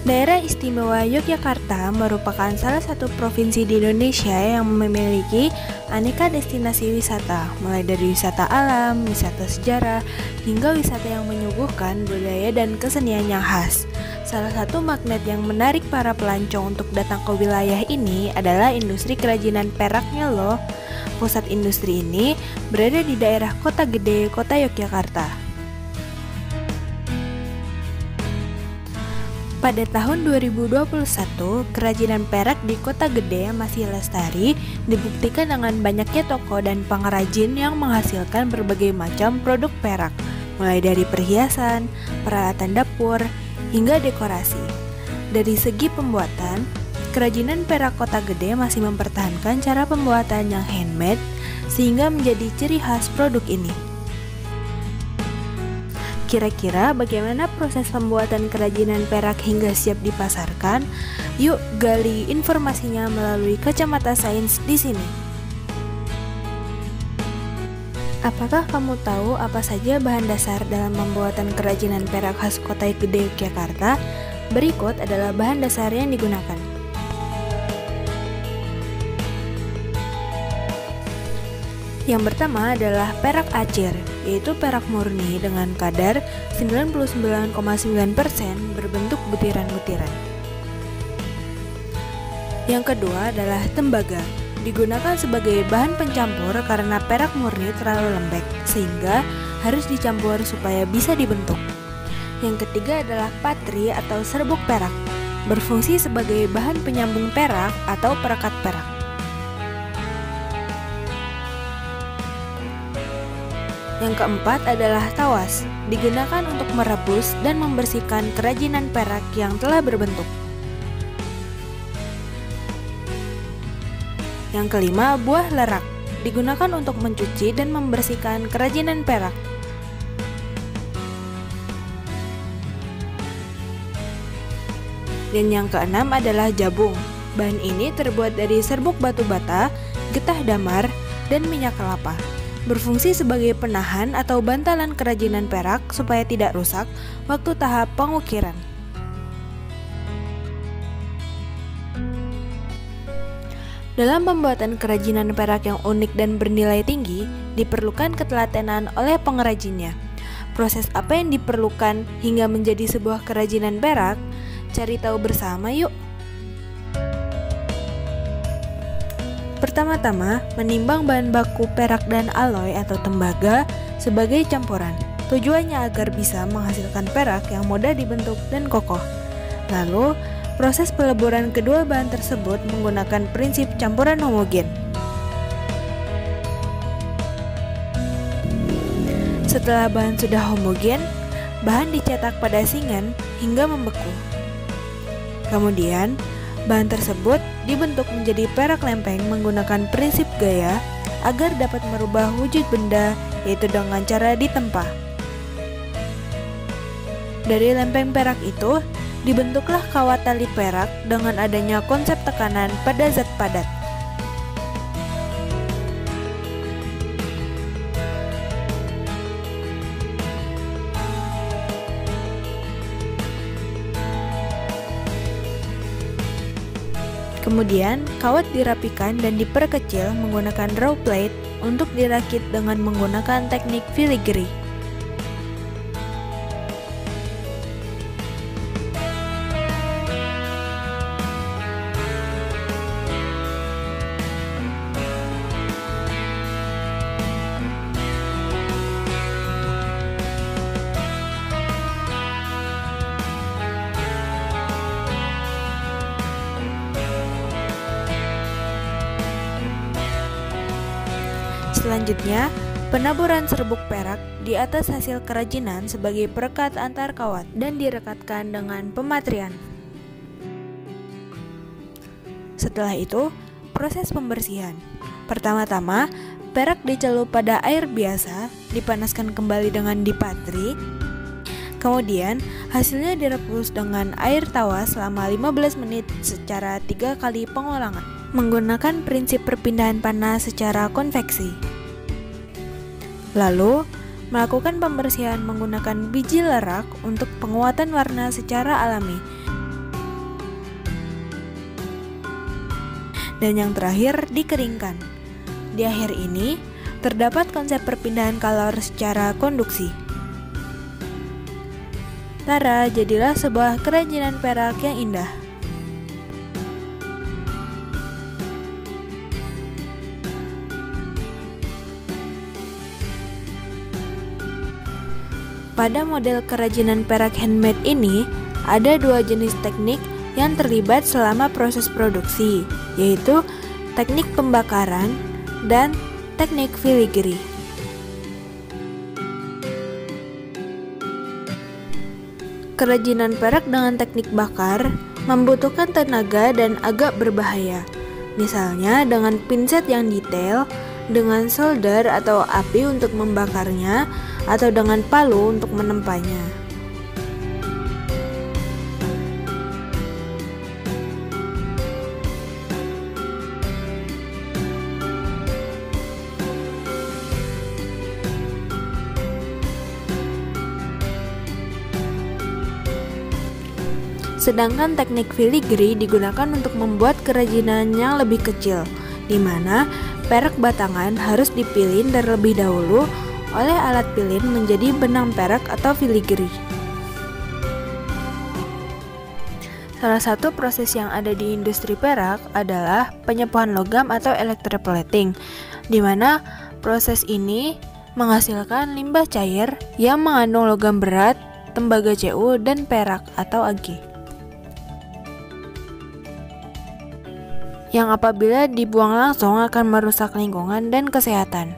Daerah Istimewa Yogyakarta merupakan salah satu provinsi di Indonesia yang memiliki aneka destinasi wisata, mulai dari wisata alam, wisata sejarah, hingga wisata yang menyuguhkan budaya dan kesenian yang khas. Salah satu magnet yang menarik para pelancong untuk datang ke wilayah ini adalah industri kerajinan peraknya loh. Pusat industri ini berada di daerah Kota Gede, Kota Yogyakarta. Pada tahun 2021, kerajinan perak di Kota Gede masih lestari dibuktikan dengan banyaknya toko dan pengrajin yang menghasilkan berbagai macam produk perak, mulai dari perhiasan, peralatan dapur, hingga dekorasi. Dari segi pembuatan, kerajinan perak Kota Gede masih mempertahankan cara pembuatan yang handmade sehingga menjadi ciri khas produk ini. Kira-kira bagaimana proses pembuatan kerajinan perak hingga siap dipasarkan? Yuk gali informasinya melalui kacamata sains di sini. Apakah kamu tahu apa saja bahan dasar dalam pembuatan kerajinan perak khas Kota Gede Yogyakarta? Berikut adalah bahan dasar yang digunakan. Yang pertama adalah perak acir, yaitu perak murni dengan kadar 99,9% berbentuk butiran-butiran. Yang kedua adalah tembaga, digunakan sebagai bahan pencampur karena perak murni terlalu lembek, sehingga harus dicampur supaya bisa dibentuk. Yang ketiga adalah patri atau serbuk perak, berfungsi sebagai bahan penyambung perak atau perekat perak. Yang keempat adalah tawas, digunakan untuk merebus dan membersihkan kerajinan perak yang telah berbentuk. Yang kelima, buah lerak, digunakan untuk mencuci dan membersihkan kerajinan perak. Dan yang keenam adalah jabung. Bahan ini terbuat dari serbuk batu bata, getah damar, dan minyak kelapa. Berfungsi sebagai penahan atau bantalan kerajinan perak supaya tidak rusak waktu tahap pengukiran. Dalam pembuatan kerajinan perak yang unik dan bernilai tinggi, diperlukan ketelatenan oleh pengrajinnya. Proses apa yang diperlukan hingga menjadi sebuah kerajinan perak? Cari tahu bersama yuk! Pertama-tama, menimbang bahan baku perak dan alloy atau tembaga sebagai campuran. Tujuannya agar bisa menghasilkan perak yang mudah dibentuk dan kokoh. Lalu, proses peleburan kedua bahan tersebut menggunakan prinsip campuran homogen. Setelah bahan sudah homogen, bahan dicetak pada singan hingga membeku. Kemudian, bahan tersebut dibentuk menjadi perak lempeng menggunakan prinsip gaya agar dapat merubah wujud benda, yaitu dengan cara ditempa. Dari lempeng perak itu, dibentuklah kawat tali perak dengan adanya konsep tekanan pada zat padat. Kemudian, kawat dirapikan dan diperkecil menggunakan raw plate untuk dirakit dengan menggunakan teknik filigree. Selanjutnya, penaburan serbuk perak di atas hasil kerajinan sebagai perekat antar kawat dan direkatkan dengan pematrian. Setelah itu, proses pembersihan. Pertama-tama, perak dicelup pada air biasa, dipanaskan kembali dengan dipatri. Kemudian, hasilnya direbus dengan air tawas selama 15 menit secara 3 kali pengulangan, menggunakan prinsip perpindahan panas secara konveksi. Lalu, melakukan pembersihan menggunakan biji lerak untuk penguatan warna secara alami. dan yang terakhir dikeringkan. Di akhir ini, terdapat konsep perpindahan kalor secara konduksi. Tara, jadilah sebuah kerajinan perak yang indah. Pada model kerajinan perak handmade ini, ada dua jenis teknik yang terlibat selama proses produksi, yaitu teknik pembakaran dan teknik filigree. Kerajinan perak dengan teknik bakar membutuhkan tenaga dan agak berbahaya, misalnya dengan pinset yang detail, dengan solder atau api untuk membakarnya, atau dengan palu untuk menempanya. Sedangkan teknik filigree digunakan untuk membuat kerajinan yang lebih kecil, di mana perak batangan harus dipilin terlebih dahulu oleh alat pilin menjadi benang perak atau filigree. Salah satu proses yang ada di industri perak adalah penyepuhan logam atau electroplating, di mana proses ini menghasilkan limbah cair yang mengandung logam berat, tembaga Cu, dan perak atau Ag. Yang apabila dibuang langsung akan merusak lingkungan dan kesehatan.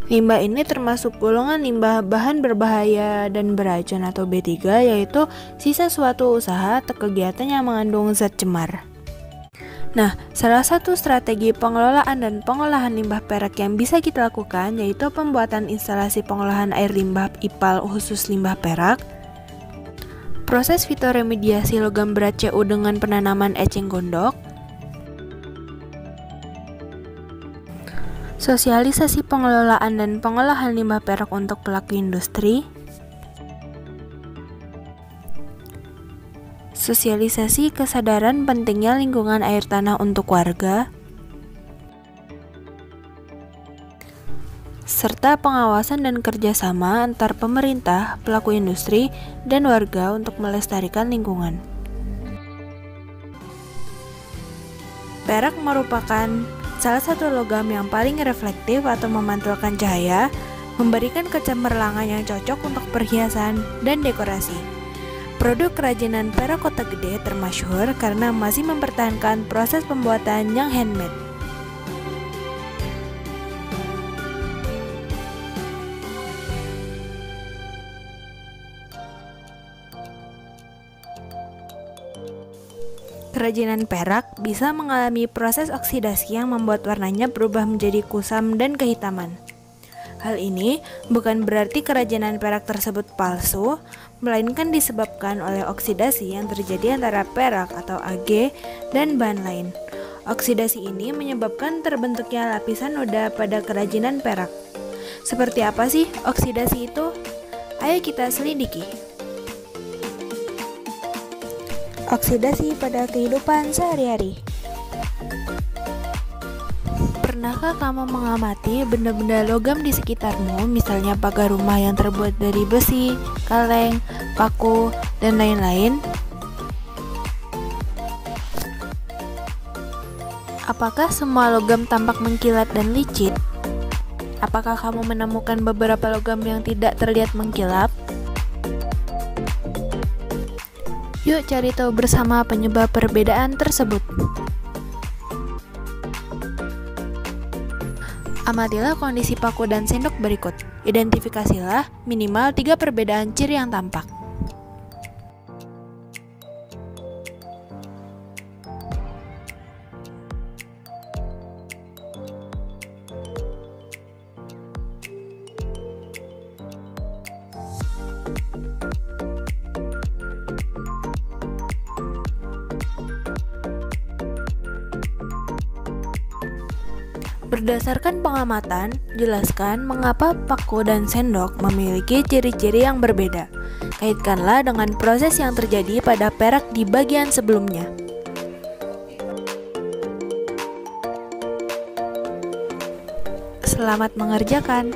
Limbah ini termasuk golongan limbah bahan berbahaya dan beracun atau B3, yaitu sisa suatu usaha atau kegiatan yang mengandung zat cemar. Nah, salah satu strategi pengelolaan dan pengolahan limbah perak yang bisa kita lakukan yaitu pembuatan instalasi pengolahan air limbah IPAL khusus limbah perak, proses fitoremediasi logam berat Cu dengan penanaman eceng gondok, sosialisasi pengelolaan dan pengolahan limbah perak untuk pelaku industri, sosialisasi kesadaran pentingnya lingkungan air tanah untuk warga, serta pengawasan dan kerjasama antar pemerintah, pelaku industri, dan warga untuk melestarikan lingkungan. Perak merupakan salah satu logam yang paling reflektif atau memantulkan cahaya, memberikan kecemerlangan yang cocok untuk perhiasan dan dekorasi. Produk kerajinan perak Kota Gede termasyhur karena masih mempertahankan proses pembuatan yang handmade. Kerajinan perak bisa mengalami proses oksidasi yang membuat warnanya berubah menjadi kusam dan kehitaman. Hal ini bukan berarti kerajinan perak tersebut palsu, melainkan disebabkan oleh oksidasi yang terjadi antara perak atau Ag dan bahan lain. Oksidasi ini menyebabkan terbentuknya lapisan noda pada kerajinan perak. Seperti apa sih oksidasi itu? Ayo kita selidiki. Oksidasi pada kehidupan sehari-hari. Pernahkah kamu mengamati benda-benda logam di sekitarmu, misalnya pagar rumah yang terbuat dari besi, kaleng, paku, dan lain-lain? Apakah semua logam tampak mengkilat dan licin? Apakah kamu menemukan beberapa logam yang tidak terlihat mengkilap? Yuk cari tahu bersama penyebab perbedaan tersebut. Amatilah kondisi paku dan sendok berikut. Identifikasilah minimal 3 perbedaan ciri yang tampak. Berdasarkan pengamatan, jelaskan mengapa paku dan sendok memiliki ciri-ciri yang berbeda. Kaitkanlah dengan proses yang terjadi pada perak di bagian sebelumnya. Selamat mengerjakan.